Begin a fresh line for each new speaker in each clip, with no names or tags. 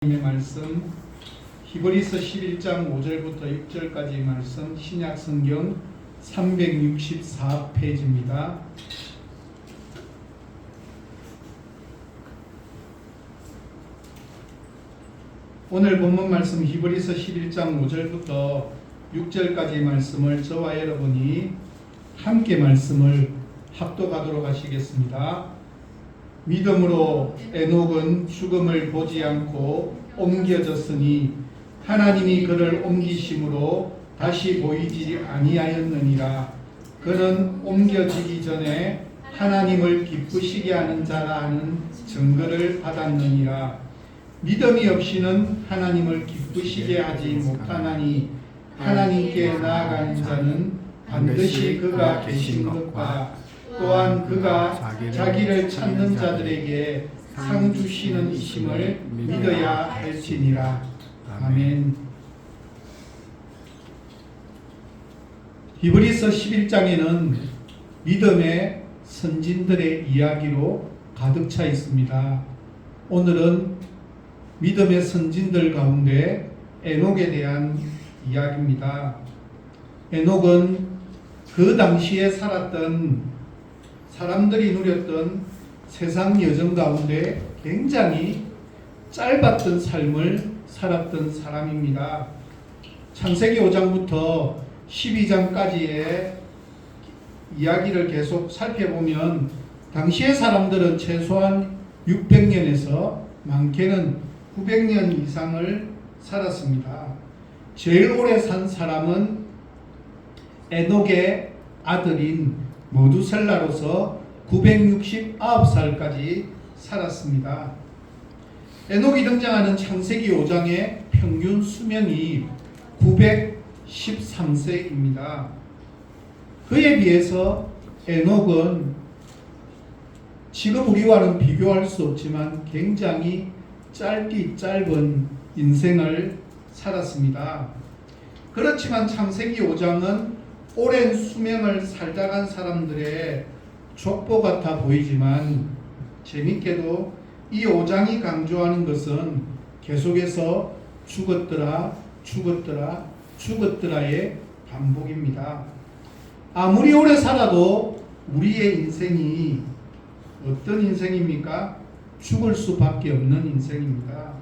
하나님의 말씀 히브리서 11장 5절부터 6절까지 말씀 신약 성경 364페이지입니다. 오늘 본문 말씀 히브리서 11장 5절부터 6절까지 말씀을 저와 여러분이 함께 말씀을 합독하도록 하시겠습니다. 믿음으로 에녹은 죽음을 보지 않고 옮겨졌으니 하나님이 그를 옮기심으로 다시 보이지 아니하였느니라. 그는 옮겨지기 전에 하나님을 기쁘시게 하는 자라 하는 증거를 받았느니라. 믿음이 없이는 하나님을 기쁘시게 하지 못하나니 하나님께 나아가는 자는 반드시 그가 계신 것과 또한 그가 자기를 찾는 자들에게 상 주시는 이심을 믿어야 할지니라. 아멘. 히브리서 11장에는 믿음의 선진들의 이야기로 가득 차 있습니다. 오늘은 믿음의 선진들 가운데 에녹에 대한 이야기입니다. 에녹은 그 당시에 살았던 사람들이 누렸던 세상 여정 가운데 굉장히 짧았던 삶을 살았던 사람입니다. 창세기 5장부터 12장까지의 이야기를 계속 살펴보면 당시의 사람들은 최소한 600년에서 많게는 900년 이상을 살았습니다. 제일 오래 산 사람은 에녹의 아들인 모두셀라로서 969살까지 살았습니다. 에녹이 등장하는 창세기 5장의 평균 수명이 913세입니다. 그에 비해서 에녹은 지금 우리와는 비교할 수 없지만 굉장히 짧은 인생을 살았습니다. 그렇지만 창세기 5장은 오랜 수명을 살다 간 사람들의 족보 같아 보이지만 재밌게도 이 5장이 강조하는 것은 계속해서 죽었더라의 반복입니다. 아무리 오래 살아도 우리의 인생이 어떤 인생입니까? 죽을 수밖에 없는 인생입니다.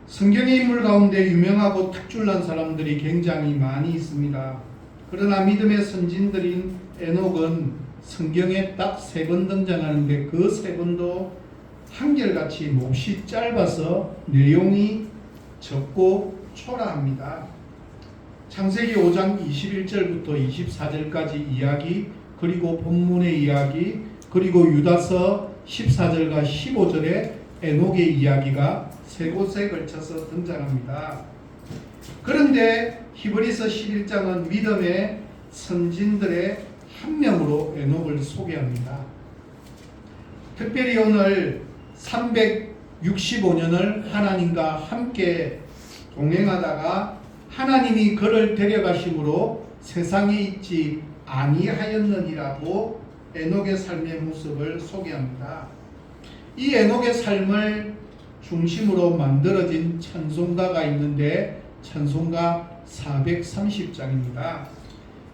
성경의 인물 가운데 유명하고 특출난 사람들이 굉장히 많이 있습니다. 그러나 믿음의 선진들인 에녹은 성경에 딱 3번 등장하는데 그 3번도 한결같이 몹시 짧아서 내용이 적고 초라합니다. 창세기 5장 21절부터 24절까지 이야기, 그리고 본문의 이야기, 그리고 유다서 14절과 15절에 에녹의 이야기가 3곳에 걸쳐서 등장합니다. 그런데 히브리서 11장은 믿음의 선진들의 한 명으로 에녹을 소개합니다. 특별히 오늘 365년을 하나님과 함께 동행하다가 하나님이 그를 데려가심으로 세상에 있지 아니하였느니라고 에녹의 삶의 모습을 소개합니다. 이 에녹의 삶을 중심으로 만들어진 찬송가가 있는데 찬송가 430장입니다.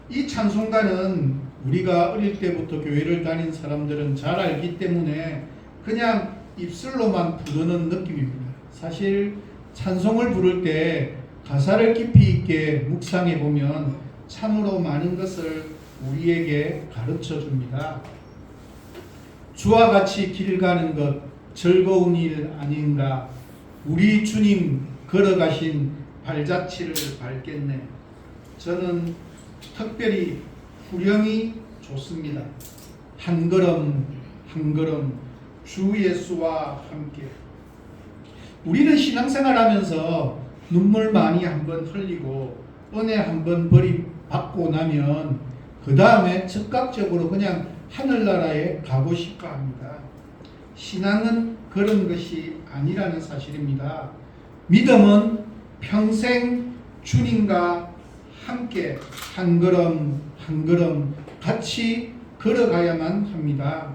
이 찬송가는 우리가 어릴 때부터 교회를 다닌 사람들은 잘 알기 때문에 그냥 입술로만 부르는 느낌입니다. 사실 찬송을 부를 때 가사를 깊이 있게 묵상해 보면 참으로 많은 것을 우리에게 가르쳐 줍니다. 주와 같이 길 가는 것 즐거운 일 아닌가. 우리 주님 걸어가신 발자취를 밟겠네. 저는 특별히 후렴이 좋습니다. 한 걸음 한 걸음 주 예수와 함께. 우리는 신앙생활하면서 눈물 많이 한번 흘리고 은혜 한번 받고 나면 그 다음에 즉각적으로 그냥 하늘나라에 가고 싶어 합니다. 신앙은 그런 것이 아니라는 사실입니다. 믿음은 평생 주님과 함께 한 걸음 한 걸음 같이 걸어가야만 합니다.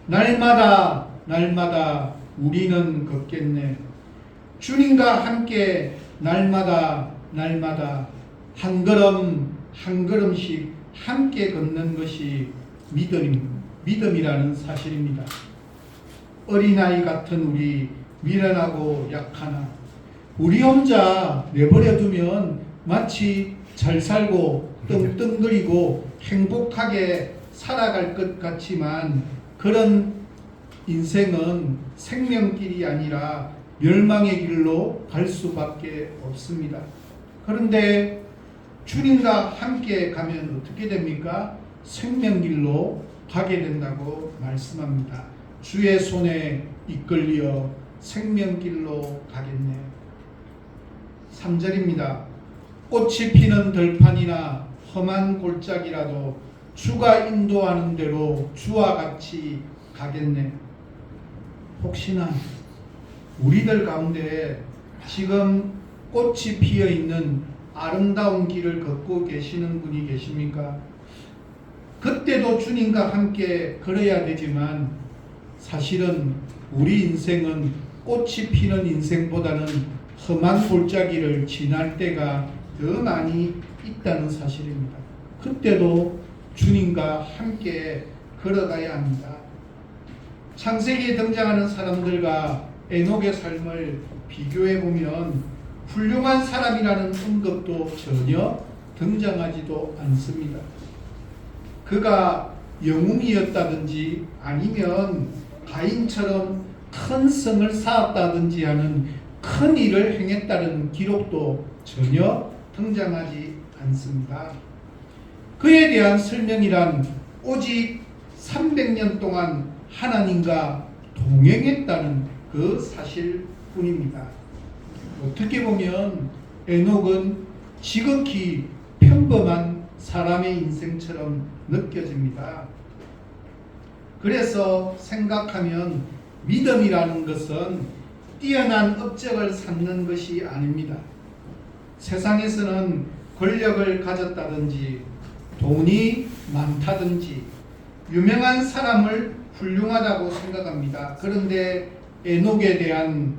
날마다 우리는 걷겠네. 주님과 함께 날마다 한 걸음 한 걸음씩 함께 걷는 것이 믿음이라는 사실입니다. 어린아이 같은 우리, 미련하고 약하나 우리 혼자 내버려 두면 마치 잘 살고 떵떵거리고 행복하게 살아갈 것 같지만 그런 인생은 생명길이 아니라 멸망의 길로 갈 수밖에 없습니다. 그런데 주님과 함께 가면 어떻게 됩니까? 생명길로 가게 된다고 말씀합니다. 주의 손에 이끌려 생명길로 가겠네. 3절입니다. 꽃이 피는 들판이나 험한 골짜기라도 주가 인도하는 대로 주와 같이 가겠네. 혹시나 우리들 가운데 지금 꽃이 피어 있는 아름다운 길을 걷고 계시는 분이 계십니까? 그때도 주님과 함께 걸어야 되지만 사실은 우리 인생은 꽃이 피는 인생보다는 험한 골짜기를 지날 때가 더 많이 있다는 사실입니다. 그때도 주님과 함께 걸어가야 합니다. 창세기에 등장하는 사람들과 에녹의 삶을 비교해 보면 훌륭한 사람이라는 언급도 전혀 등장하지도 않습니다. 그가 영웅이었다든지 아니면 가인처럼 큰 성을 쌓았다든지 하는 큰 일을 행했다는 기록도 전혀 등장하지 않습니다. 그에 대한 설명이란 오직 300년 동안 하나님과 동행했다는 그 사실뿐입니다. 어떻게 보면 에녹은 지극히 평범한 사람의 인생처럼 느껴집니다. 그래서 생각하면 믿음이라는 것은 뛰어난 업적을 쌓는 것이 아닙니다. 세상에서는 권력을 가졌다든지 돈이 많다든지 유명한 사람을 훌륭하다고 생각합니다. 그런데 에녹에 대한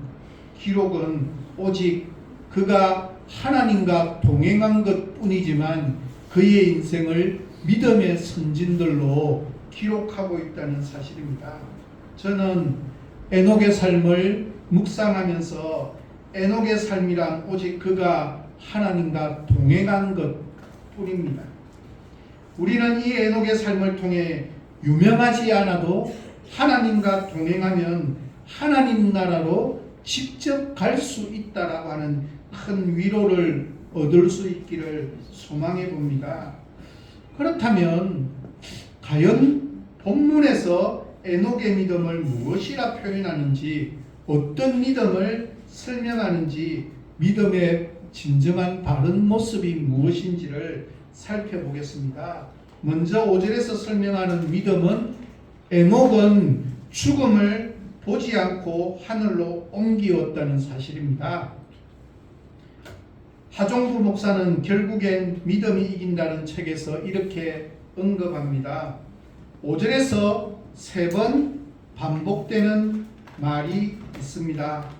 기록은 오직 그가 하나님과 동행한 것뿐이지만 그의 인생을 믿음의 선진들로 기록하고 있다는 사실입니다. 저는 에녹의 삶을 묵상하면서 에녹의 삶이란 오직 그가 하나님과 동행한 것뿐입니다. 우리는 이 에녹의 삶을 통해 유명하지 않아도 하나님과 동행하면 하나님 나라로 직접 갈 수 있다라고 하는 큰 위로를 얻을 수 있기를 소망해 봅니다. 그렇다면 과연 본문에서 에녹의 믿음을 무엇이라 표현하는지, 어떤 믿음을 설명하는지, 믿음의 진정한 바른 모습이 무엇인지를 살펴보겠습니다. 먼저 5절에서 설명하는 믿음은 에녹은 죽음을 보지 않고 하늘로 옮기었다는 사실입니다. 하종부 목사는 결국엔 믿음이 이긴다는 책에서 이렇게 언급합니다. 5절에서 3번 반복되는 말이 있습니다.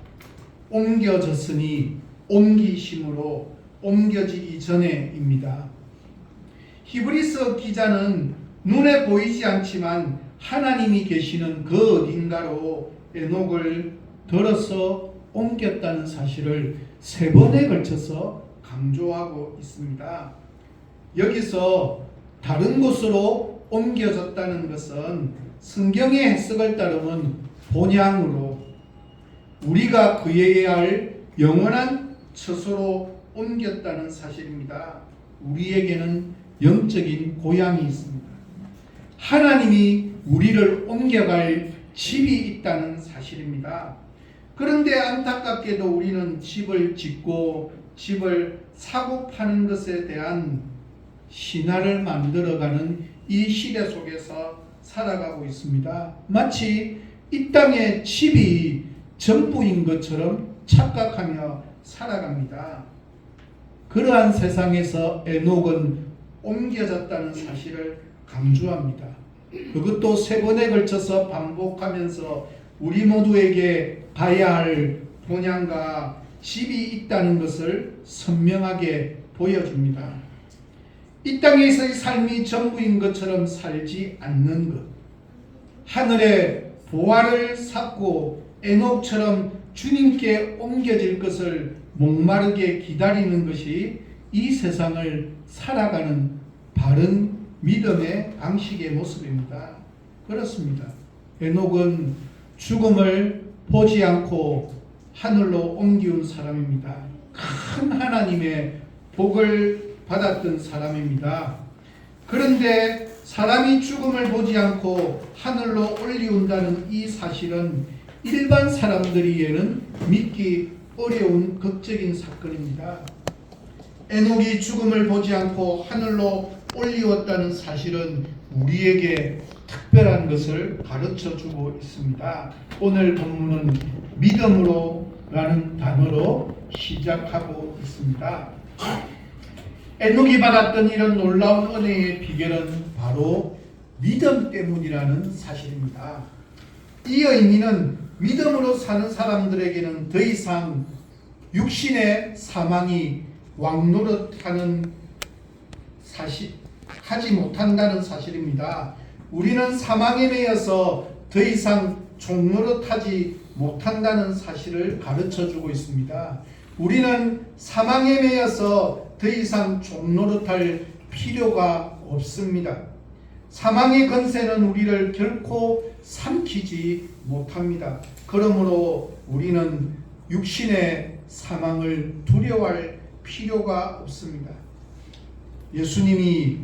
옮겨졌으니 옮기심으로 옮겨지기 전에입니다. 히브리서 기자는 눈에 보이지 않지만 하나님이 계시는 그 어딘가로 에녹을 들어서 옮겼다는 사실을 3번에 걸쳐서 강조하고 있습니다. 여기서 다른 곳으로 옮겨졌다는 것은 성경의 해석을 따르면 본향으로 우리가 구해야 할 영원한 처소로 옮겼다는 사실입니다. 우리에게는 영적인 고향이 있습니다. 하나님이 우리를 옮겨갈 집이 있다는 사실입니다. 그런데 안타깝게도 우리는 집을 짓고 집을 사고 파는 것에 대한 신화를 만들어가는 이 시대 속에서 살아가고 있습니다. 마치 이 땅에 집이 전부인 것처럼 착각하며 살아갑니다. 그러한 세상에서 에녹은 옮겨졌다는 사실을 강조합니다. 그것도 3번에 걸쳐서 반복하면서 우리 모두에게 가야 할 본향과 집이 있다는 것을 선명하게 보여줍니다. 이 땅에서의 삶이 전부인 것처럼 살지 않는 것, 하늘의 보화를 샀고 에녹처럼 주님께 옮겨질 것을 목마르게 기다리는 것이 이 세상을 살아가는 바른 믿음의 방식의 모습입니다. 그렇습니다. 에녹은 죽음을 보지 않고 하늘로 옮기운 사람입니다. 큰 하나님의 복을 받았던 사람입니다. 그런데 사람이 죽음을 보지 않고 하늘로 올리운다는 이 사실은 일반 사람들에게는 믿기 어려운 극적인 사건입니다. 에녹이 죽음을 보지 않고 하늘로 올리웠다는 사실은 우리에게 특별한 것을 가르쳐 주고 있습니다. 오늘 본문은 믿음으로라는 단어로 시작하고 있습니다. 에녹이 받았던 이런 놀라운 은혜의 비결은 바로 믿음 때문이라는 사실입니다. 이 의미는 믿음으로 사는 사람들에게는 더 이상 육신의 사망이 왕노릇하는 하지 못한다는 사실입니다. 우리는 사망에 매여서 더 이상 종노릇하지 못한다는 사실을 가르쳐주고 있습니다. 우리는 사망에 매여서 더 이상 종노릇할 필요가 없습니다. 사망의 권세는 우리를 결코 삼키지 못합니다. 그러므로 우리는 육신의 사망을 두려워할 필요가 없습니다. 예수님이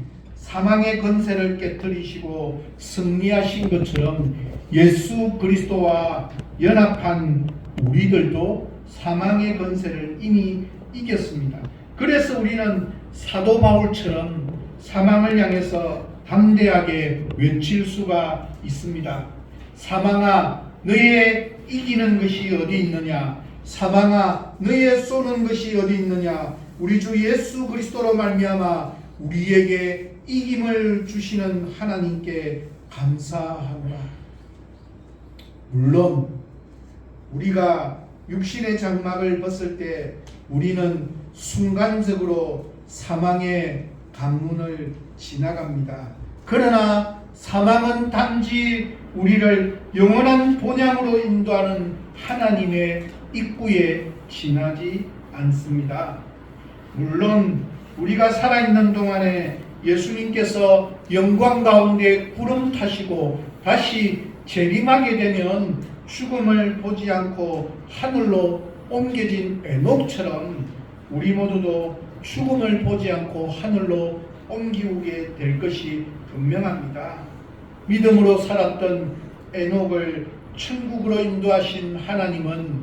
사망의 권세를 깨뜨리시고 승리하신 것처럼 예수 그리스도와 연합한 우리들도 사망의 권세를 이미 이겼습니다. 그래서 우리는 사도 바울처럼 사망을 향해서 담대하게 외칠 수가 있습니다. 사망아, 너의 이기는 것이 어디 있느냐? 사망아, 너의 쏘는 것이 어디 있느냐? 우리 주 예수 그리스도로 말미암아 우리에게 이김을 주시는 하나님께 감사하노라. 물론 우리가 육신의 장막을 벗을 때 우리는 순간적으로 사망의 관문을 지나갑니다. 그러나 사망은 단지 우리를 영원한 본향으로 인도하는 하나님의 입구에 지나지 않습니다. 물론 우리가 살아있는 동안에 예수님께서 영광 가운데 구름 타시고 다시 재림하게 되면 죽음을 보지 않고 하늘로 옮겨진 에녹처럼 우리 모두도 죽음을 보지 않고 하늘로 옮기게 될 것이 분명합니다. 믿음으로 살았던 에녹을 천국으로 인도하신 하나님은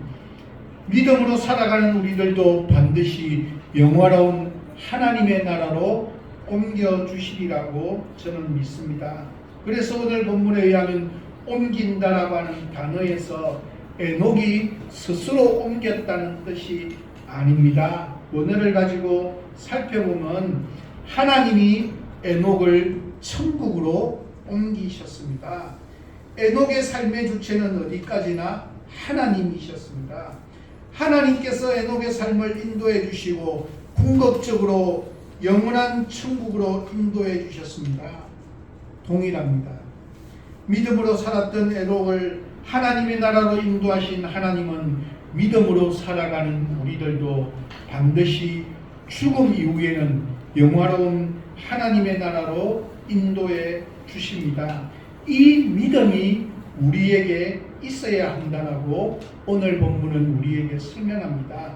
믿음으로 살아가는 우리들도 반드시 영화로운 하나님의 나라로 옮겨주시리라고 저는 믿습니다. 그래서 오늘 본문에 의하면 옮긴다라고 하는 단어에서 에녹이 스스로 옮겼다는 뜻이 아닙니다. 원어를 가지고 살펴보면 하나님이 에녹을 천국으로 옮기셨습니다. 에녹의 삶의 주체는 어디까지나 하나님이셨습니다. 하나님께서 에녹의 삶을 인도해 주시고 궁극적으로 영원한 천국으로 인도해 주셨습니다. 동일합니다. 믿음으로 살았던 에녹을 하나님의 나라로 인도하신 하나님은 믿음으로 살아가는 우리들도 반드시 죽음 이후에는 영화로운 하나님의 나라로 인도해 주십니다. 이 믿음이 우리에게 있어야 한다고 오늘 본문은 우리에게 설명합니다.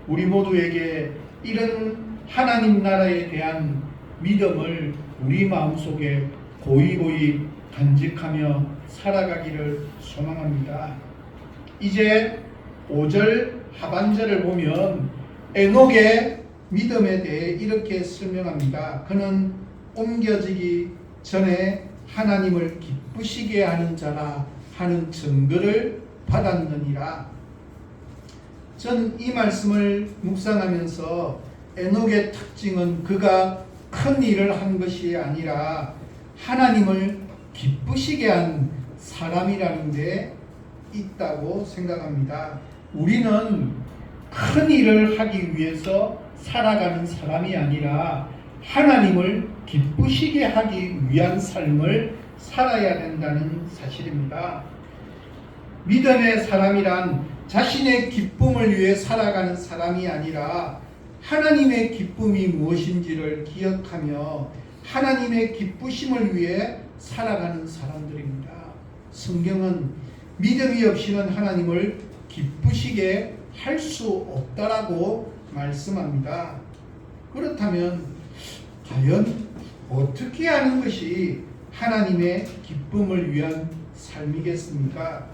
우리 모두에게 이런 하나님 나라에 대한 믿음을 우리 마음속에 고이고이 간직하며 살아가기를 소망합니다. 이제 5절 하반절을 보면 에녹의 믿음에 대해 이렇게 설명합니다. 그는 옮겨지기 전에 하나님을 기쁘시게 하는 자라 하는 증거를 받았느니라. 전 이 말씀을 묵상하면서 에녹의 특징은 그가 큰 일을 한 것이 아니라 하나님을 기쁘시게 한 사람이라는 데 있다고 생각합니다. 우리는 큰 일을 하기 위해서 살아가는 사람이 아니라 하나님을 기쁘시게 하기 위한 삶을 살아야 된다는 사실입니다. 믿음의 사람이란 자신의 기쁨을 위해 살아가는 사람이 아니라 하나님의 기쁨이 무엇인지를 기억하며 하나님의 기쁘심을 위해 살아가는 사람들입니다. 성경은 믿음이 없이는 하나님을 기쁘시게 할 수 없다라고 말씀합니다. 그렇다면 과연 어떻게 하는 것이 하나님의 기쁨을 위한 삶이겠습니까?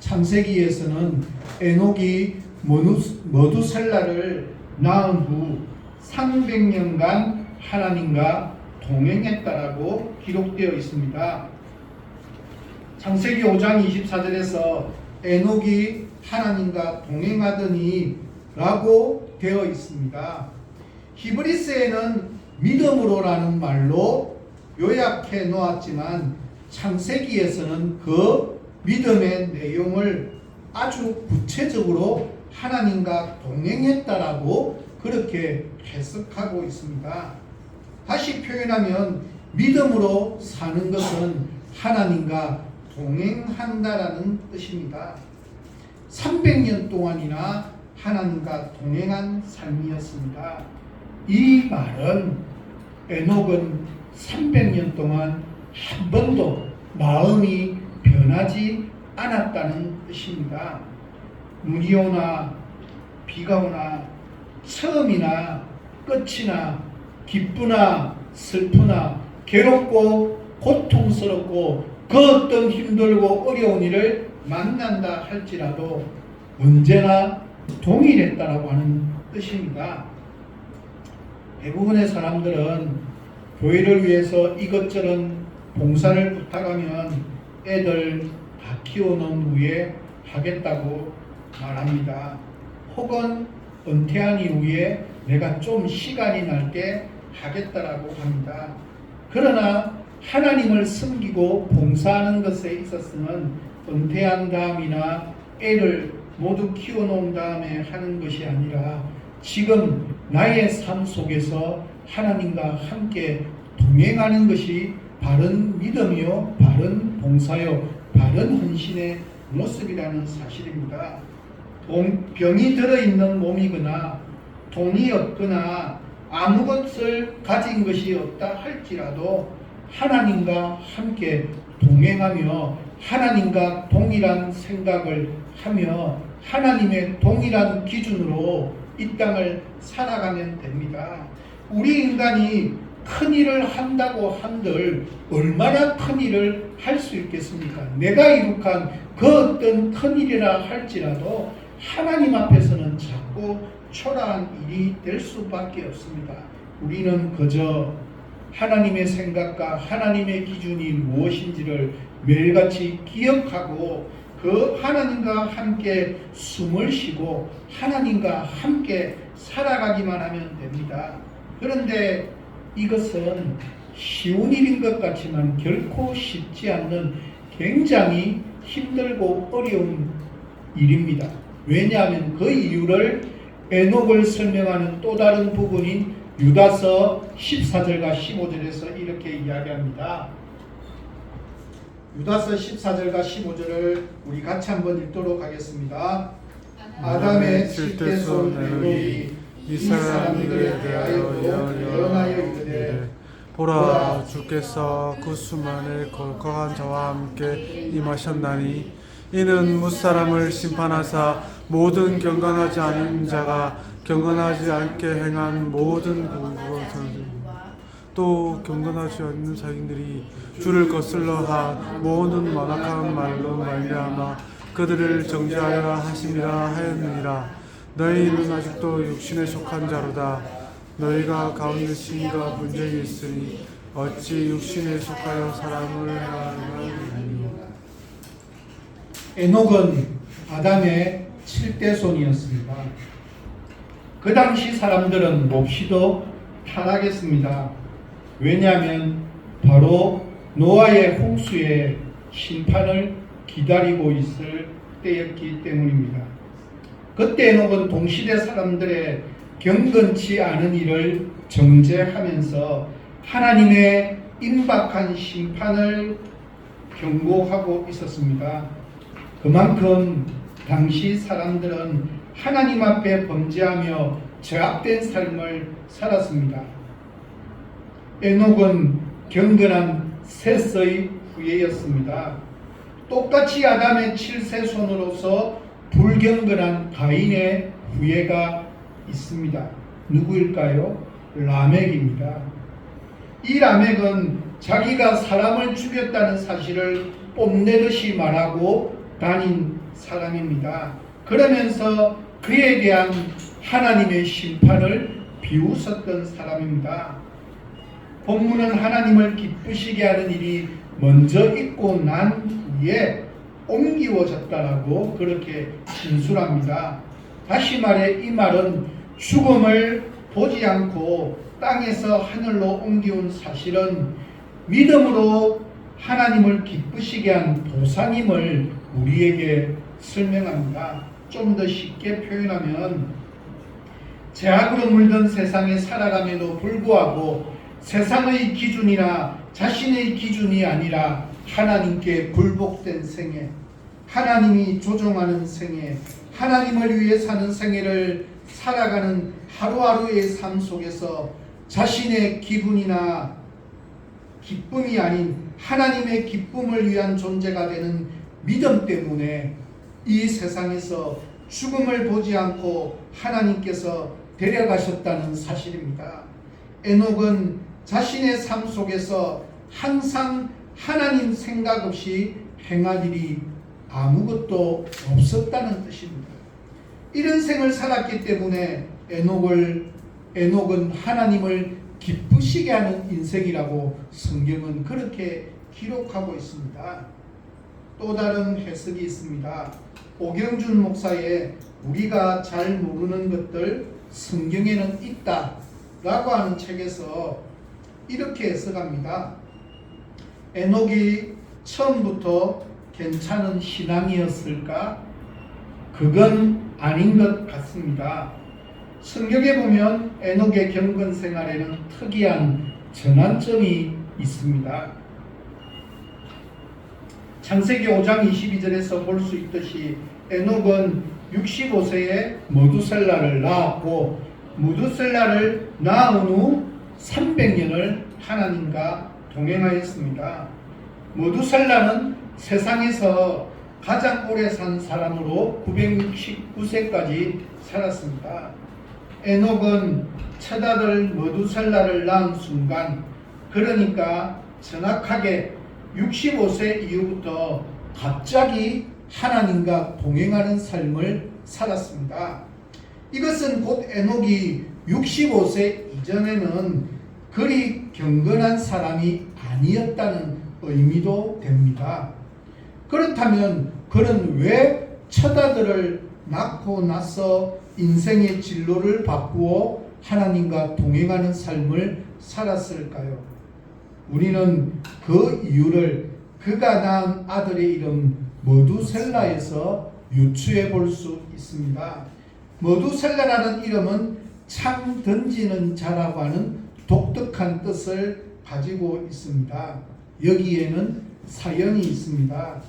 창세기에서는 에녹이 머두셀라를 낳은 후 300년간 하나님과 동행했다라고 기록되어 있습니다. 창세기 5장 24절에서 에녹이 하나님과 동행하더니 라고 되어 있습니다. 히브리스에는 믿음으로라는 말로 요약해 놓았지만 창세기에서는 그 믿음의 내용을 아주 구체적으로 하나님과 동행했다라고 그렇게 해석하고 있습니다. 다시 표현하면 믿음으로 사는 것은 하나님과 동행한다라는 뜻입니다. 300년 동안이나 하나님과 동행한 삶이었습니다. 이 말은 에녹은 300년 동안 한 번도 마음이 변하지 않았다는 뜻입니다. 눈이 오나 비가 오나 처음이나 끝이나 기쁘나 슬프나 괴롭고 고통스럽고 그 어떤 힘들고 어려운 일을 만난다 할지라도 언제나 동일했다라고 하는 뜻입니다. 대부분의 사람들은 교회를 위해서 이것저것 봉사를 부탁하면 애들 다 키워놓은 후에 하겠다고 말합니다. 혹은 은퇴한 이후에 내가 좀 시간이 날 때 하겠다라고 합니다. 그러나 하나님을 섬기고 봉사하는 것에 있어서는 은퇴한 다음이나 애를 모두 키워놓은 다음에 하는 것이 아니라 지금 나의 삶 속에서 하나님과 함께 동행하는 것이 바른 믿음이요, 바른 봉사요, 바른 헌신의 모습이라는 사실입니다. 병이 들어있는 몸이거나 돈이 없거나 아무것을 가진 것이 없다 할지라도 하나님과 함께 동행하며 하나님과 동일한 생각을 하며 하나님의 동일한 기준으로 이 땅을 살아가면 됩니다. 우리 인간이 큰 일을 한다고 한들 얼마나 큰 일을 할 수 있겠습니까? 내가 이룩한 그 어떤 큰 일이라 할지라도 하나님 앞에서는 자꾸 초라한 일이 될 수밖에 없습니다. 우리는 그저 하나님의 생각과 하나님의 기준이 무엇인지를 매일같이 기억하고 그 하나님과 함께 숨을 쉬고 하나님과 함께 살아가기만 하면 됩니다. 그런데 이것은 쉬운 일인 것 같지만 결코 쉽지 않는 굉장히 힘들고 어려운 일입니다. 왜냐하면 그 이유를 에녹을 설명하는 또 다른 부분인 유다서 14절과 15절에서 이렇게 이야기합니다. 유다서 14절과 15절을 우리 같이 한번 읽도록 하겠습니다. 아담의 칠대손 에녹이 이 사람들에 대하여 예언하여 이르되
보라, 주께서 그 수만의 거룩한 자와 함께 임하셨나니 이는 무사람을 심판하사 모든 경건하지 않은 자가 경건하지 않게 행한 모든 것을 또 경건하지 않는 자인들이 주를 거슬러 한 모든 완악한 말로 말미암아 그들을 정죄하여 하심이라 하였느니라. 너희는 아직도 육신에 속한 자로다. 너희가 가운데 신과 분쟁이 있으니 어찌 육신에 속하여 사람을 행하느냐.
에녹은 아담의 7대손이었습니다. 그 당시 사람들은 몹시도 타락했습니다. 왜냐하면 바로 노아의 홍수의 심판을 기다리고 있을 때였기 때문입니다. 그때 에녹은 동시대 사람들의 경건치 않은 일을 정죄하면서 하나님의 임박한 심판을 경고하고 있었습니다. 그만큼 당시 사람들은 하나님 앞에 범죄하며 죄악된 삶을 살았습니다. 에녹은 경건한 셋의 후예였습니다. 똑같이 아담의 7세 손으로서 불경건한 가인의 후예가 있습니다. 누구일까요? 라멕입니다. 이 라멕은 자기가 사람을 죽였다는 사실을 뽐내듯이 말하고 다닌 사람입니다. 그러면서 그에 대한 하나님의 심판을 비웃었던 사람입니다. 본문은 하나님을 기쁘시게 하는 일이 먼저 있고 난 후에 옮기워졌다라고 그렇게 진술합니다. 다시 말해 이 말은 죽음을 보지 않고 땅에서 하늘로 옮기운 사실은 믿음으로 하나님을 기쁘시게 한 보상임을 우리에게 설명합니다. 좀 더 쉽게 표현하면 죄악으로 물든 세상에 살아감에도 불구하고 세상의 기준이나 자신의 기준이 아니라 하나님께 굴복된 생애, 하나님이 조종하는 생애, 하나님을 위해 사는 생애를 살아가는 하루하루의 삶 속에서 자신의 기분이나 기쁨이 아닌 하나님의 기쁨을 위한 존재가 되는 믿음 때문에 이 세상에서 죽음을 보지 않고 하나님께서 데려가셨다는 사실입니다. 에녹은 자신의 삶 속에서 항상 하나님 생각 없이 행할 일이 아무것도 없었다는 뜻입니다. 이런 생을 살았기 때문에 에녹은 하나님을 기쁘시게 하는 인생이라고 성경은 그렇게 기록하고 있습니다. 또 다른 해석이 있습니다. 오경준 목사의 우리가 잘 모르는 것들 성경에는 있다 라고 하는 책에서 이렇게 해석합니다. 에녹이 처음부터 괜찮은 신앙이었을까? 그건 아닌 것 같습니다. 성경에 보면 에녹의 경건 생활에는 특이한 전환점이 있습니다. 창세기 5장 22절에서 볼 수 있듯이 에녹은 65세에 무두셀라를 낳았고 무두셀라를 낳은 후 300년을 하나님과 동행하였습니다. 무두셀라는 세상에서 가장 오래 산 사람으로 969세까지 살았습니다. 에녹은 첫 아들 무두셀라를 낳은 순간, 그러니까 정확하게 65세 이후부터 갑자기 하나님과 동행하는 삶을 살았습니다. 이것은 곧 에녹이 65세 이전에는 그리 경건한 사람이 아니었다는 의미도 됩니다. 그렇다면 그는 왜 첫아들을 낳고 나서 인생의 진로를 바꾸어 하나님과 동행하는 삶을 살았을까요? 우리는 그 이유를 그가 낳은 아들의 이름 머두셀라에서 유추해 볼 수 있습니다. 머두셀라라는 이름은 창 던지는 자라고 하는 독특한 뜻을 가지고 있습니다. 여기에는 사연이 있습니다.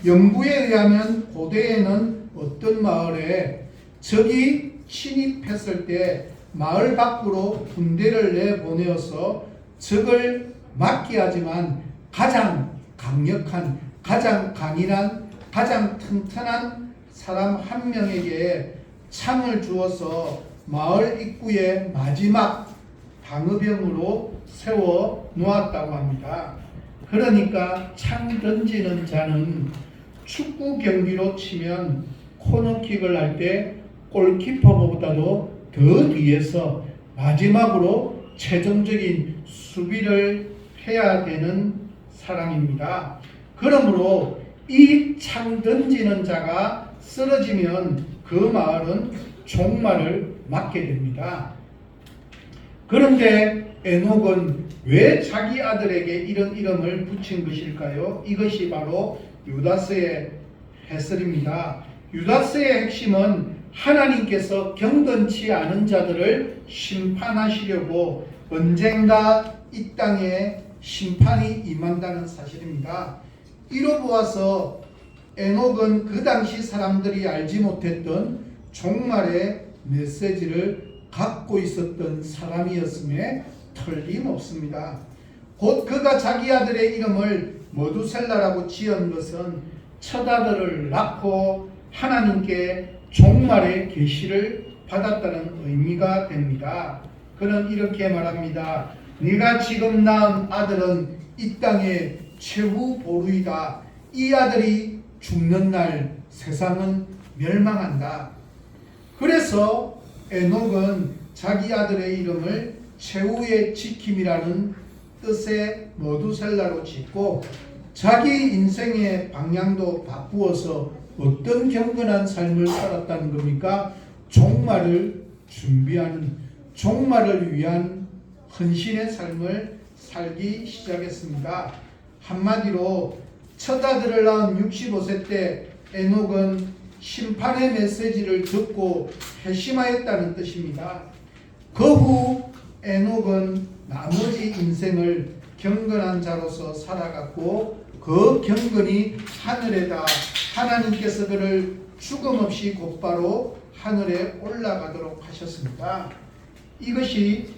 연구에 의하면 고대에는 어떤 마을에 적이 침입했을 때 마을 밖으로 군대를 내보내어서 적을 막게 하지만 가장 강력한, 가장 강인한, 가장 튼튼한 사람 한 명에게 창을 주어서 마을 입구에 마지막 방어병으로 세워 놓았다고 합니다. 그러니까 창 던지는 자는 축구 경기로 치면 코너킥을 할 때 골키퍼보다도 더 뒤에서 마지막으로 최종적인 수비를 해야 되는 사람입니다. 그러므로 이 창 던지는 자가 쓰러지면 그 마을은 종말을 맞게 됩니다. 그런데 에녹은 왜 자기 아들에게 이런 이름을 붙인 것일까요? 이것이 바로 유다서의 해설입니다. 유다서의 핵심은 하나님께서 경건치 않은 자들을 심판하시려고 언젠가 이 땅에 심판이 임한다는 사실입니다. 이로 보아서 에녹은 그 당시 사람들이 알지 못했던 종말의 메시지를 갖고 있었던 사람이었음에 틀림없습니다. 곧 그가 자기 아들의 이름을 머두셀라라고 지은 것은 첫 아들을 낳고 하나님께 종말의 계시를 받았다는 의미가 됩니다. 그는 이렇게 말합니다. 네가 지금 낳은 아들은 이 땅의 최후 보루이다. 이 아들이 죽는 날 세상은 멸망한다. 그래서 에녹은 자기 아들의 이름을 최후의 지킴이라는 뜻의 머두셀라로 짓고 자기 인생의 방향도 바꾸어서 어떤 경건한 삶을 살았다는 겁니까? 종말을 준비하는, 종말을 위한 헌신의 삶을 살기 시작했습니다. 한마디로 첫 아들을 낳은 65세 때 에녹은 심판의 메시지를 듣고 회심하였다는 뜻입니다. 그 후 에녹은 나머지 인생을 경건한 자로서 살아갔고 그 경건이 하늘에다 하나님께서 그를 죽음 없이 곧바로 하늘에 올라가도록 하셨습니다. 이것이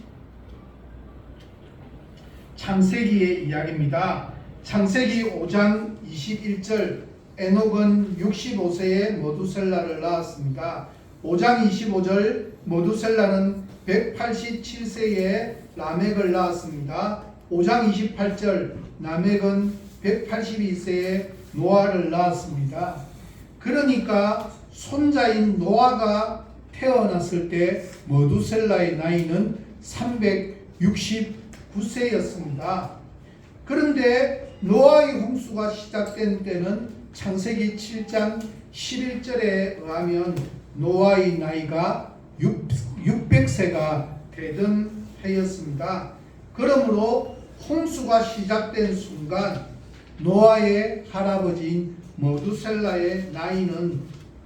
창세기의 이야기입니다. 창세기 5장 21절 에녹은 65세에 머두셀라를 낳았습니다. 5장 25절 머두셀라는 187세에 라멕을 낳았습니다. 5장 28절 라멕은 182세에 노아를 낳았습니다. 그러니까 손자인 노아가 태어났을 때 머두셀라의 나이는 369세였습니다. 그런데 노아의 홍수가 시작된 때는 창세기 7장 11절에 의하면 노아의 나이가 600세가 되던 해였습니다. 그러므로 홍수가 시작된 순간 노아의 할아버지인 머두셀라의 나이는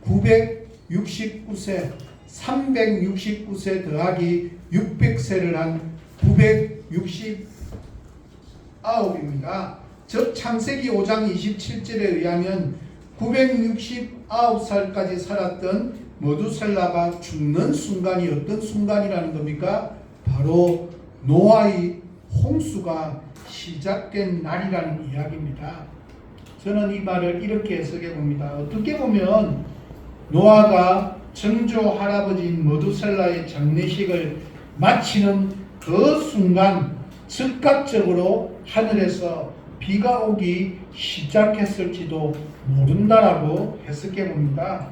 969세, 369세 더하기 600세를 한 969입니다. 즉 창세기 5장 27절에 의하면 969살까지 살았던 머두셀라가 죽는 순간이 어떤 순간이라는 겁니까? 바로 노아의 홍수가 시작된 날이라는 이야기입니다. 저는 이 말을 이렇게 해석해 봅니다. 어떻게 보면 노아가 정조 할아버지인 머두셀라의 장례식을 마치는 그 순간 즉각적으로 하늘에서 비가 오기 시작했을지도 모른다라고 해석해 봅니다.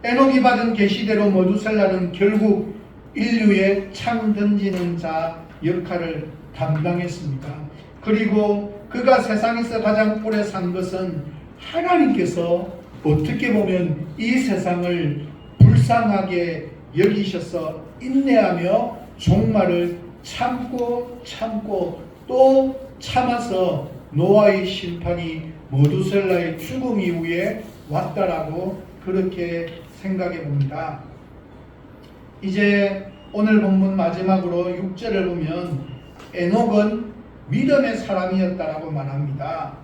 에녹이 받은 계시대로 머두셀라는 결국 인류의 창 던지는 자 역할을 담당했습니다. 그리고 그가 세상에서 가장 오래 산 것은 하나님께서 어떻게 보면 이 세상을 불쌍하게 여기셔서 인내하며 종말을 참고 또 참아서 노아의 심판이 머두셀라의 죽음 이후에 왔다라고 그렇게 생각해 봅니다. 이제 오늘 본문 마지막으로 6절을 보면 에녹은 믿음의 사람이었다라고 말합니다.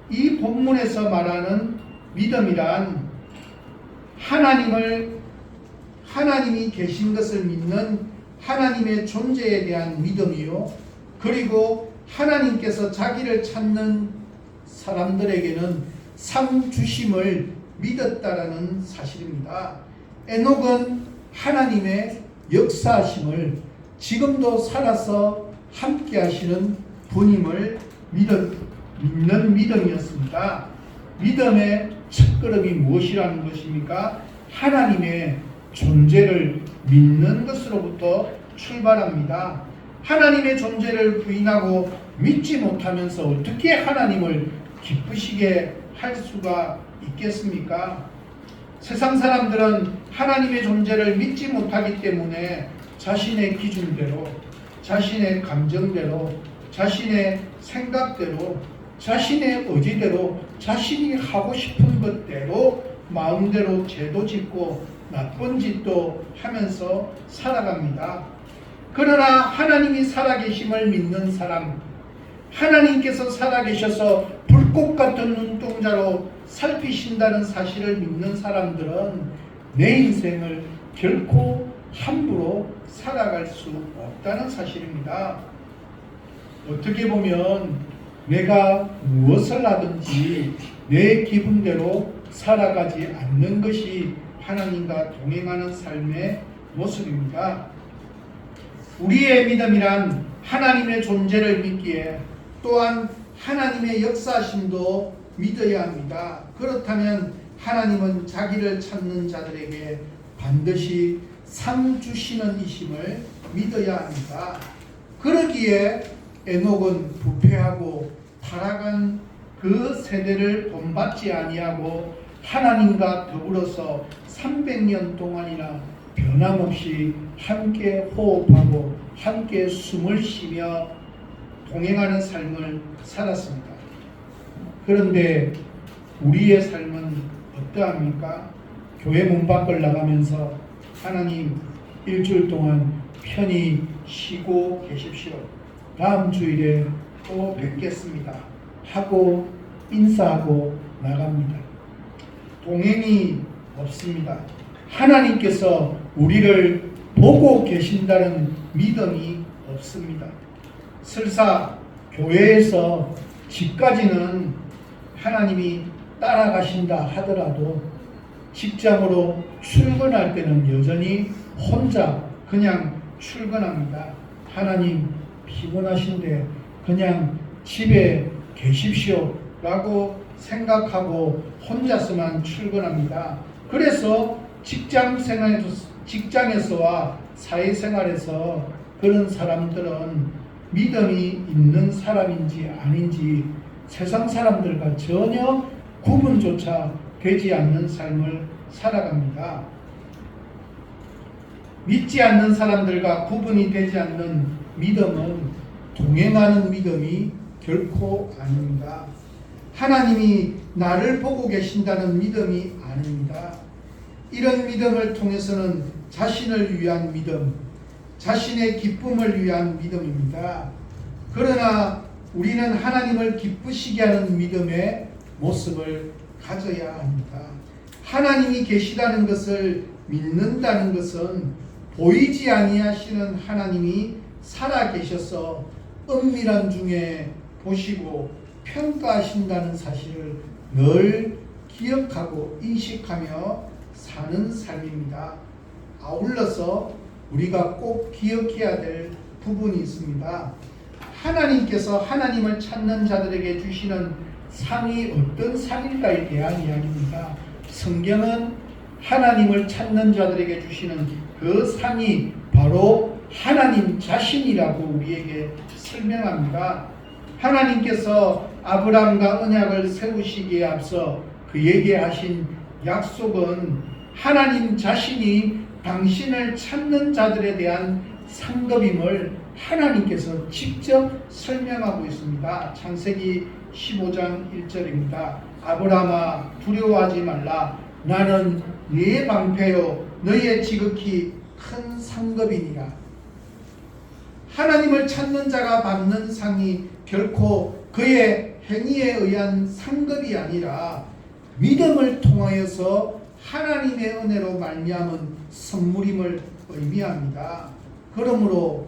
이 본문에서 말하는 믿음이란 하나님이 계신 것을 믿는 하나님의 존재에 대한 믿음이요, 그리고 하나님께서 자기를 찾는 사람들에게는 상 주심을 믿었다라는 사실입니다. 에녹은 하나님의 역사하심을 지금도 살아서 함께 하시는 분임을 믿는 믿음이었습니다. 믿음의 첫걸음이 무엇이라는 것입니까? 하나님의 존재를 믿는 것으로부터 출발합니다. 하나님의 존재를 부인하고 믿지 못하면서 어떻게 하나님을 기쁘시게 할 수가 있겠습니까? 세상 사람들은 하나님의 존재를 믿지 못하기 때문에 자신의 기준대로, 자신의 감정대로, 자신의 생각대로, 자신의 의지대로 자신이 하고 싶은 것대로 마음대로 죄도 짓고 나쁜 짓도 하면서 살아갑니다. 그러나 하나님이 살아계심을 믿는 사람, 하나님께서 살아계셔서 불꽃 같은 눈동자로 살피신다는 사실을 믿는 사람들은 내 인생을 결코 함부로 살아갈 수 없다는 사실입니다. 어떻게 보면 내가 무엇을 하든지 내 기분대로 살아가지 않는 것이 하나님과 동행하는 삶의 모습입니다. 우리의 믿음이란 하나님의 존재를 믿기에 또한 하나님의 역사심도 믿어야 합니다. 그렇다면 하나님은 자기를 찾는 자들에게 반드시 상 주시는 이심을 믿어야 합니다. 그러기에 에녹은 부패하고 타락한 그 세대를 본받지 아니하고 하나님과 더불어서 300년 동안이나 변함없이 함께 호흡하고 함께 숨을 쉬며 동행하는 삶을 살았습니다. 그런데 우리의 삶은 어떠합니까? 교회 문 밖을 나가면서 하나님 일주일 동안 편히 쉬고 계십시오. 다음 주일에 또 뵙겠습니다. 하고 인사하고 나갑니다. 동행이 없습니다. 하나님께서 우리를 보고 계신다는 믿음이 없습니다. 설사 교회에서 집까지는 하나님이 따라가신다 하더라도 직장으로 출근할 때는 여전히 혼자 그냥 출근합니다. 하나님 피곤하신데 그냥 집에 계십시오 라고 생각하고 혼자서만 출근합니다. 그래서 직장에서와 사회생활에서 그런 사람들은 믿음이 있는 사람인지 아닌지 세상 사람들과 전혀 구분조차 되지 않는 삶을 살아갑니다. 믿지 않는 사람들과 구분이 되지 않는 믿음은 동행하는 믿음이 결코 아닙니다. 하나님이 나를 보고 계신다는 믿음이 아닙니다. 이런 믿음을 통해서는 자신을 위한 믿음, 자신의 기쁨을 위한 믿음입니다. 그러나 우리는 하나님을 기쁘시게 하는 믿음의 모습을 가져야 합니다. 하나님이 계시다는 것을 믿는다는 것은 보이지 아니하시는 하나님이 살아계셔서 은밀한 중에 보시고 평가하신다는 사실을 늘 기억하고 인식하며 사는 삶입니다. 아울러서 우리가 꼭 기억해야 될 부분이 있습니다. 하나님께서 하나님을 찾는 자들에게 주시는 상이 어떤 상일까에 대한 이야기입니다. 성경은 하나님을 찾는 자들에게 주시는 그 상이 바로 하나님 자신이라고 우리에게 설명합니다. 하나님께서 아브라함과 언약을 세우시기에 앞서 그에게 하신 약속은 하나님 자신이 당신을 찾는 자들에 대한 상급임을 하나님께서 직접 설명하고 있습니다. 창세기 15장 1절입니다. 아브라함아 두려워하지 말라. 나는 네 방패요 너의 지극히 큰 상급이니라. 하나님을 찾는 자가 받는 상이 결코 그의 행위에 의한 상급이 아니라 믿음을 통하여서 하나님의 은혜로 말미암은 선물임을 의미합니다. 그러므로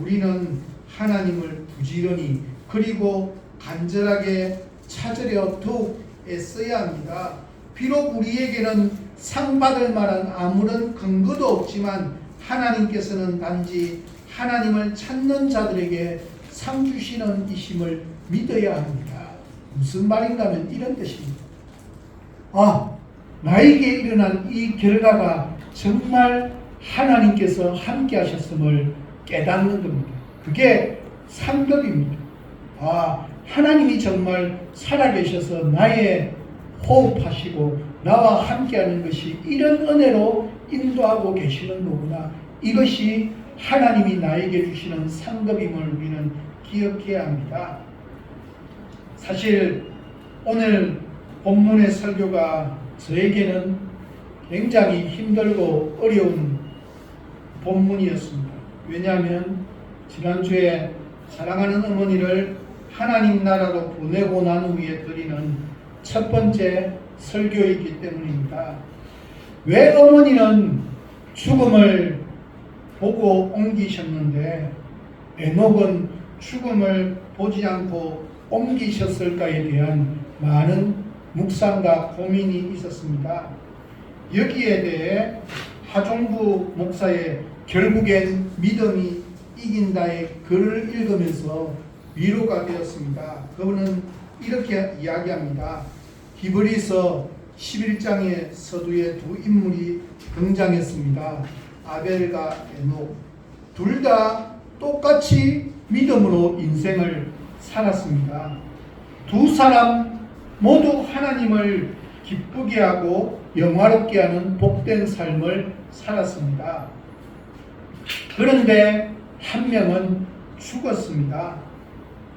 우리는 하나님을 부지런히 그리고 간절하게 찾으려 더욱 애써야 합니다. 비록 우리에게는 상 받을 만한 아무런 근거도 없지만 하나님께서는 단지 하나님을 찾는 자들에게 상 주시는 이심을 믿어야 합니다. 무슨 말인가 하면 이런 뜻입니다. 나에게 일어난 이 결과가 정말 하나님께서 함께 하셨음을 깨닫는 겁니다. 그게 상급입니다. 하나님이 정말 살아계셔서 나의 호흡하시고 나와 함께하는 것이 이런 은혜로 인도하고 계시는 거구나. 이것이 하나님이 나에게 주시는 상급임을 우리는 기억해야 합니다. 사실 오늘 본문의 설교가 저에게는 굉장히 힘들고 어려운 본문이었습니다. 왜냐하면 지난주에 사랑하는 어머니를 하나님 나라로 보내고 난 후에 드리는 첫 번째 설교이기 때문입니다. 왜 어머니는 죽음을 보고 옮기셨는데 에녹은 죽음을 보지 않고 옮기셨을까에 대한 많은 묵상과 고민이 있었습니다. 여기에 대해 하종부 목사의 결국엔 믿음이 이긴다의 글을 읽으면서 위로가 되었습니다. 그분은 이렇게 이야기합니다. 히브리서 11장의 서두에 두 인물이 등장했습니다. 아벨과 에녹. 둘 다 똑같이 믿음으로 인생을 살았습니다. 두 사람 모두 하나님을 기쁘게 하고 영화롭게 하는 복된 삶을 살았습니다. 그런데 한 명은 죽었습니다.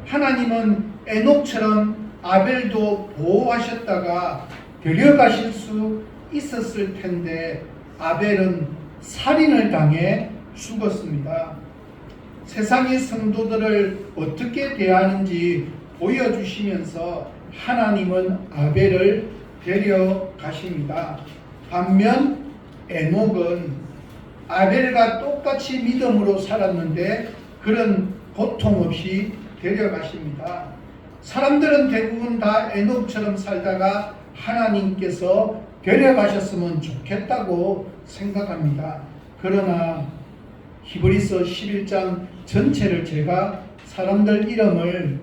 하나님은 에녹처럼 아벨도 보호하셨다가 데려가실 수 있었을 텐데 아벨은 살인을 당해 죽었습니다. 세상의 성도들을 어떻게 대하는지 보여주시면서 하나님은 아벨을 데려가십니다. 반면 에녹은 아벨과 똑같이 믿음으로 살았는데 그런 고통 없이 데려가십니다. 사람들은 대부분 다 에녹처럼 살다가 하나님께서 데려가셨으면 좋겠다고 생각합니다. 그러나 히브리서 11장 전체를 제가 사람들 이름을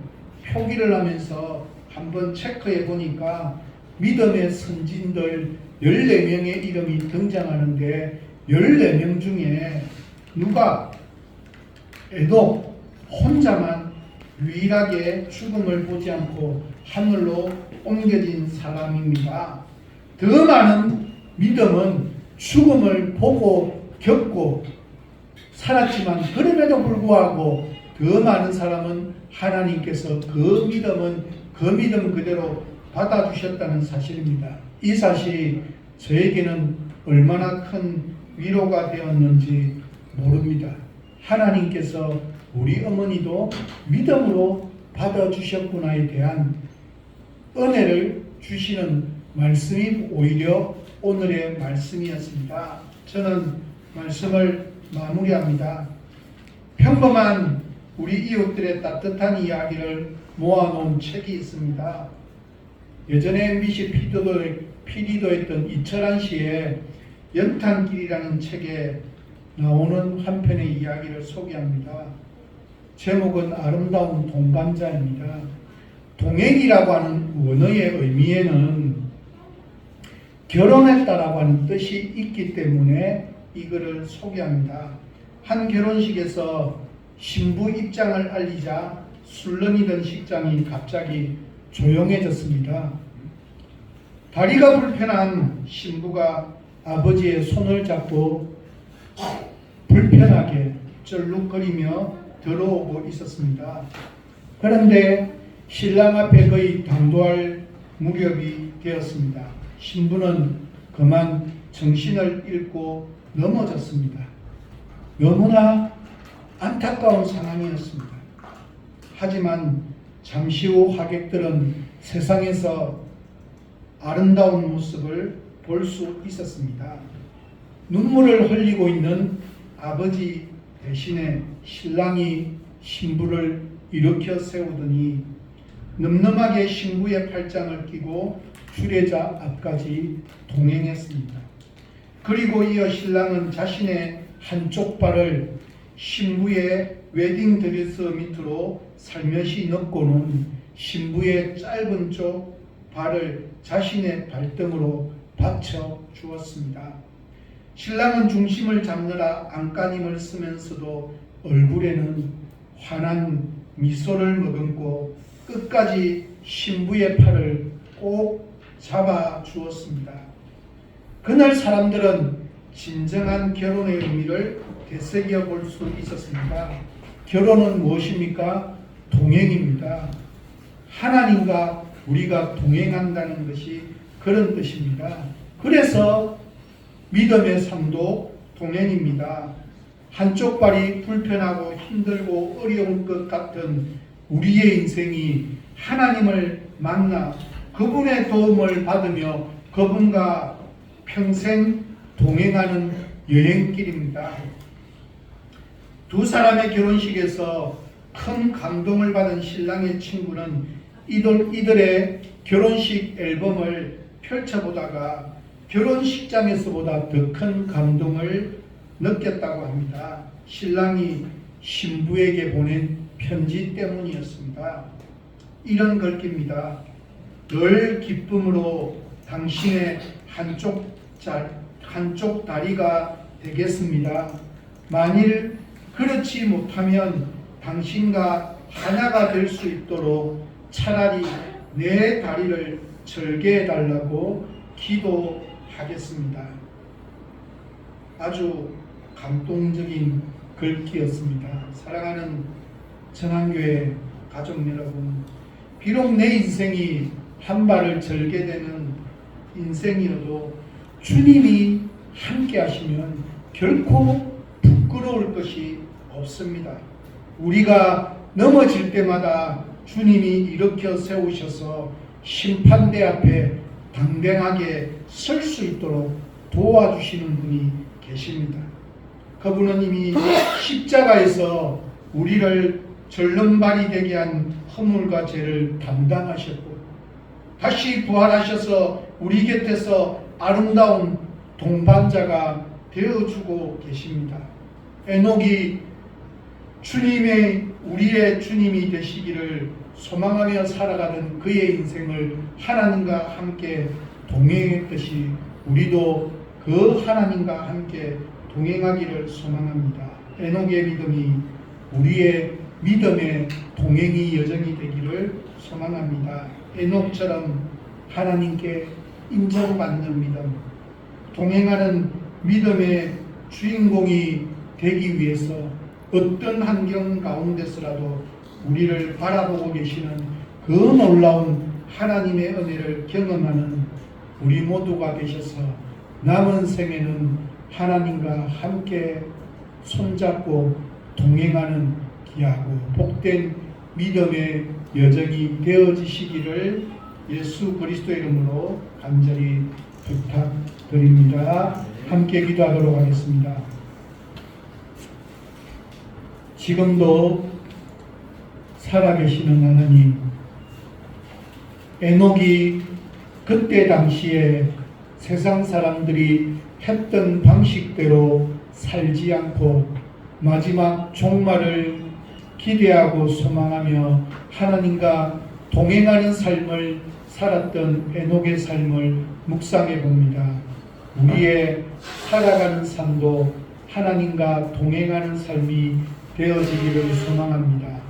표기를 하면서 한번 체크해 보니까 믿음의 선진들 14명의 이름이 등장하는데 14명 중에 누가 에녹 혼자만 유일하게 죽음을 보지 않고 하늘로 옮겨진 사람입니다. 더 많은 믿음은 죽음을 보고 겪고 살았지만 그럼에도 불구하고 더 많은 사람은 하나님께서 그 믿음 그대로 받아주셨다는 사실입니다. 이 사실이 저에게는 얼마나 큰 위로가 되었는지 모릅니다. 하나님께서 우리 어머니도 믿음으로 받아주셨구나에 대한 은혜를 주시는 말씀이 오히려 오늘의 말씀이었습니다. 저는 말씀을 마무리합니다. 평범한 우리 이웃들의 따뜻한 이야기를 모아놓은 책이 있습니다. 예전에 MBC PD도 했던 이철환 씨의 연탄길이라는 책에 나오는 한 편의 이야기를 소개합니다. 제목은 아름다운 동반자입니다. 동행이라고 하는 원어의 의미에는 결혼했다라고 하는 뜻이 있기 때문에 이거를 소개합니다. 한 결혼식에서 신부 입장을 알리자 술렁이던 식장이 갑자기 조용해졌습니다. 다리가 불편한 신부가 아버지의 손을 잡고 불편하게 쩔룩거리며 들어오고 있었습니다. 그런데 신랑 앞에 거의 당도할 무렵이 되었습니다. 신부는 그만 정신을 잃고 넘어졌습니다. 너무나 안타까운 상황이었습니다. 하지만 잠시 후 하객들은 세상에서 아름다운 모습을 볼 수 있었습니다. 눈물을 흘리고 있는 아버지 대신에 신랑이 신부를 일으켜 세우더니 늠름하게 신부의 팔짱을 끼고 주례자 앞까지 동행했습니다. 그리고 이어 신랑은 자신의 한쪽 발을 신부의 웨딩드레스 밑으로 살며시 넣고는 신부의 짧은 쪽 발을 자신의 발등으로 받쳐 주었습니다. 신랑은 중심을 잡느라 안간힘을 쓰면서도 얼굴에는 환한 미소를 머금고 끝까지 신부의 팔을 꼭 잡아 주었습니다. 그날 사람들은 진정한 결혼의 의미를 되새겨 볼 수 있었습니다. 결혼은 무엇입니까? 동행입니다. 하나님과 우리가 동행한다는 것이 그런 뜻입니다. 그래서 믿음의 삶도 동행입니다. 한쪽 발이 불편하고 힘들고 어려운 것 같은 우리의 인생이 하나님을 만나 그분의 도움을 받으며 그분과 평생 동행하는 여행길입니다. 두 사람의 결혼식에서 큰 감동을 받은 신랑의 친구는 이들의 결혼식 앨범을 펼쳐보다가 결혼식장에서보다 더 큰 감동을 느꼈다고 합니다. 신랑이 신부에게 보낸 편지 때문이었습니다. 이런 글귀입니다. 늘 기쁨으로 당신의 한쪽 다리가 되겠습니다. 만일 그렇지 못하면 당신과 하나가 될 수 있도록 차라리 내 다리를 절개해 달라고 기도하겠습니다. 아주 감동적인 글귀였습니다. 사랑하는 전환교회 가족 여러분, 비록 내 인생이 한 발을 절개되는 인생이어도 주님이 함께 하시면 결코 부끄러울 것이 없습니다. 우리가 넘어질 때마다 주님이 일으켜 세우셔서 심판대 앞에 당당하게 설 수 있도록 도와주시는 분이 계십니다. 그분은 이미 십자가에서 우리를 절름발이 되게 한 허물과 죄를 담당하셨고 다시 부활하셔서 우리 곁에서 아름다운 동반자가 되어주고 계십니다. 에녹이 우리의 주님이 되시기를 소망하며 살아가던 그의 인생을 하나님과 함께 동행했듯이 우리도 그 하나님과 함께 동행하기를 소망합니다. 에녹의 믿음이 우리의 믿음의 동행이 여정이 되기를 소망합니다. 에녹처럼 하나님께 인정받는 믿음, 동행하는 믿음의 주인공이 되기 위해서 어떤 환경 가운데서라도 우리를 바라보고 계시는 그 놀라운 하나님의 은혜를 경험하는 우리 모두가 되셔서 남은 생에는 하나님과 함께 손잡고 동행하는 귀하고 복된 믿음의 여정이 되어지시기를 예수 그리스도의 이름으로 간절히 부탁드립니다. 함께 기도하도록 하겠습니다. 지금도 살아계시는 하나님, 에녹이 그때 당시에 세상 사람들이 했던 방식대로 살지 않고 마지막 종말을 기대하고 소망하며 하나님과 동행하는 삶을 살았던 에녹의 삶을 묵상해 봅니다. 우리의 살아가는 삶도 하나님과 동행하는 삶이 되어지기를 소망합니다.